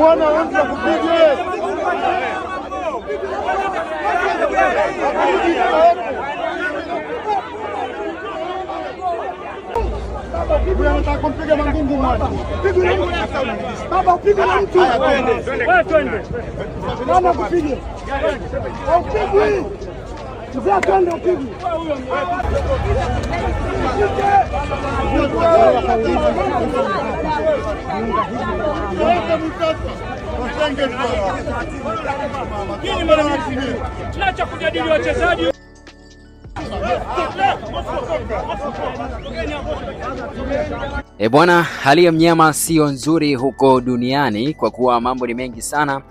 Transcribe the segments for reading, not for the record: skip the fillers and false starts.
Mwana wangu akupige. Bwana nataka kumpiga Mangungu mwana. Baba upige na mtu. Wewe twende. Mama kupige. Upige. Mzee twende upige. Tunacha kujadili wachezaji. Bwana, hali ya mnyama sio nzuri huko duniani kwa kuwa mambo ni mengi sana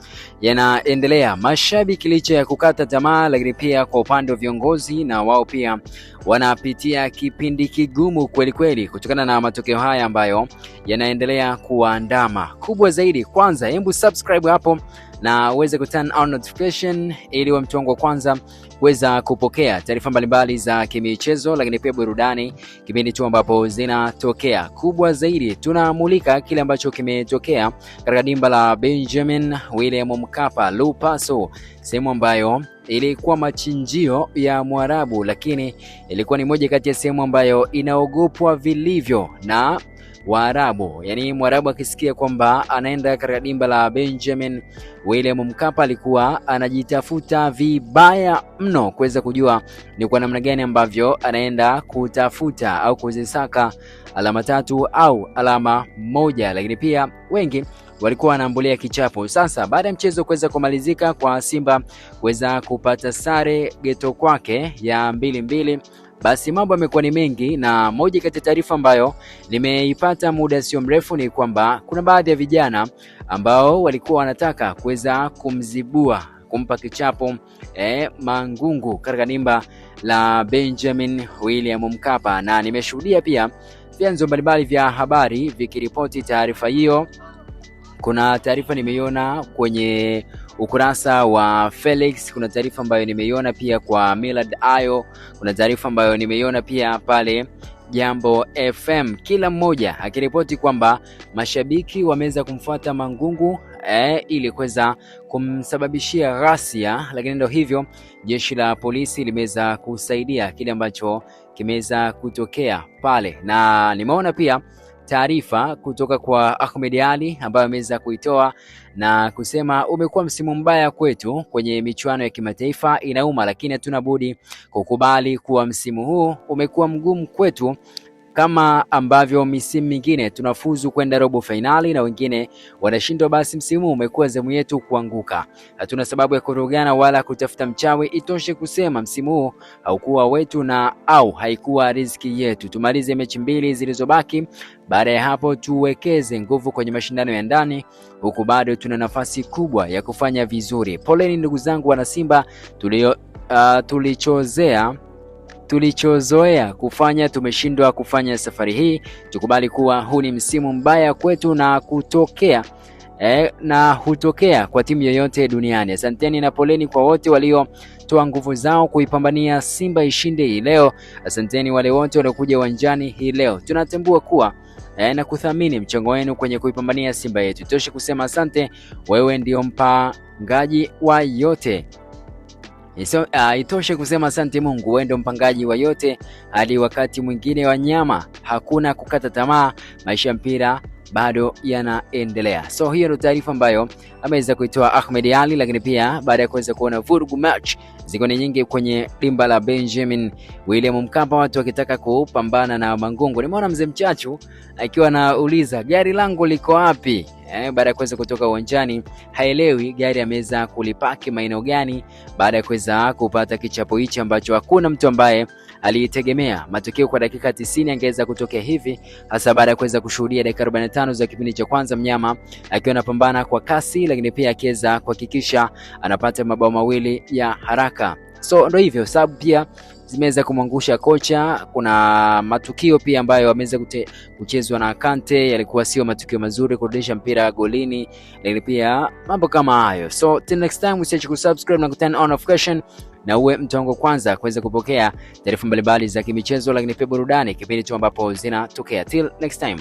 yanaendelea. Mashabiki licha ya kukata tamaa, lakini pia kwa upande wa viongozi na wao pia wanapitia kipindi kigumu kweli kweli kutokana na matokeo haya ambayo yanaendelea kuandama. Kubwa zaidi, kwanza hebu subscribe hapo na uweze kuturn on notification ili wa mtu wangu wa kwanza kuweza kupokea taarifa mbalimbali za kimichezo, lakini pia burudani kipindi tu ambapo zinatokea. Kubwa zaidi, tunamulika kile ambacho kimetokea katika dimba la Benjamin William Mkapa Lupaso, sehemu ambayo ilikuwa machinjio ya Mwarabu, lakini ilikuwa ni moja kati ya sehemu ambayo inaogopwa vilivyo na Waarabu. Yani Mwarabu akisikia kwamba anaenda katika dimba la Benjamin William Mkapa alikuwa anajitafuta vibaya mno kuweza kujua ni kwa namna gani ambavyo anaenda kutafuta au kuzisaka alama tatu au alama moja, lakini pia wengi walikuwa wanaambulia kichapo. Sasa baada ya mchezo kuweza kumalizika kwa Simba kuweza kupata sare geto kwake ya 2-2, basi mambo yamekuwa ni mengi, na moja kati ya taarifa ambayo nimeipata muda sio mrefu ni kwamba kuna baadhi ya vijana ambao walikuwa wanataka kuweza kumzibua, kumpa kichapo Mangungu katika dimba la Benjamin William Mkapa, na nimeshuhudia pia vyanzo mbalimbali vya habari vikiripoti taarifa hiyo. Kuna taarifa nimeiona kwenye ukurasa wa Felix, kuna taarifa ambayo nimeiona pia kwa Millard Ayo, kuna taarifa ambayo nimeiona pia pale Jambo FM, kila mmoja akiripoti kwamba mashabiki wameweza kumfuata Mangungu ili kuweza kumsababishia ghasia, lakini ndio hivyo, jeshi la polisi limeweza kusaidia kile ambacho kimeweza kutokea pale. Na nimeona pia taarifa kutoka kwa Ahmed Ali ambaye ameweza kuitoa na kusema umekuwa msimu mbaya kwetu kwenye michuano ya kimataifa, inauma, lakini hatuna budi kukubali kuwa msimu huu umekuwa mgumu kwetu, kama ambavyo misimu mingine tunafuzu kwenda robo finali na wengine wanashindwa, basi msimu umekuwa zamu yetu kuanguka. Hatuna sababu ya kurugana wala kutafuta mchawi. Itoshe kusema msimu huu haukuwa wetu na au haikuwa riziki yetu. Tumalize mechi 2 zilizobaki, baada ya hapo tuwekeze nguvu kwenye mashindano ya ndani, huku bado tuna nafasi kubwa ya kufanya vizuri. Poleni ndugu zangu wana Simba, tulichozoea kufanya tumeshindwa kufanya safari hii. Tukubali kuwa huu ni msimu mbaya kwetu na hutokea kwa timu yoyote duniani. Asanteni na poleni kwa wote waliotoa nguvu zao kuipambania Simba ishinde hii leo. Asanteni wale wote waliokuja uwanjani hii leo. Tunatambua kuwa na kuthamini mchango wenu kwenye kuipambania Simba yetu. Tosha kusema asante, wewe ndio mpangaji wa yote. Itoshe kusema asante Mungu, wewe ndio mpangaji wa yote. Hadi wakati mwingine wanyama, hakuna kukata tamaa, maisha ya mpira bado yanaendelea. So hiyo ndio taarifa ambayo ameweza kuitoa Ahmed Ali, lakini pia baada ya kuweza kuona vurugu match ziko ni nyingi kwenye dimba la Benjamin William Mkapa, watu wakitaka kupambana na Mangungu. Nimeona mzee Mchachu akiwa anauliza gari langu liko wapi? Baada ya kuweza kutoka uwanjani, haelewi gari ameweza kulipaki maeneo gani baada ya kuweza kupata kichapo hichi ambacho hakuna mtu ambaye alitegemea matokeo kwa dakika 90 angeweza kutokea hivi, hasa baada ya kuweza kushuhudia dakika 45 za kipindi cha kwanza mnyama akiwa anapambana kwa kasi, lakini pia akiweza kuhakikisha anapata mabao mawili ya haraka. So ndio hivyo, sababu pia zimeweza kumwangusha kocha. Kuna matukio pia ambayo ameweza kuchezwa na Kante, yalikuwa sio matukio mazuri, kurudisha mpira golini, lakini pia mambo kama hayo. So till next time, usiache kusubscribe na turn on notification na uwe mtu wangu kwanza kuweza kupokea taarifa mbalimbali za kimichezo, lakini pia burudani kipindi tu ambapo zinatokea. Till next time.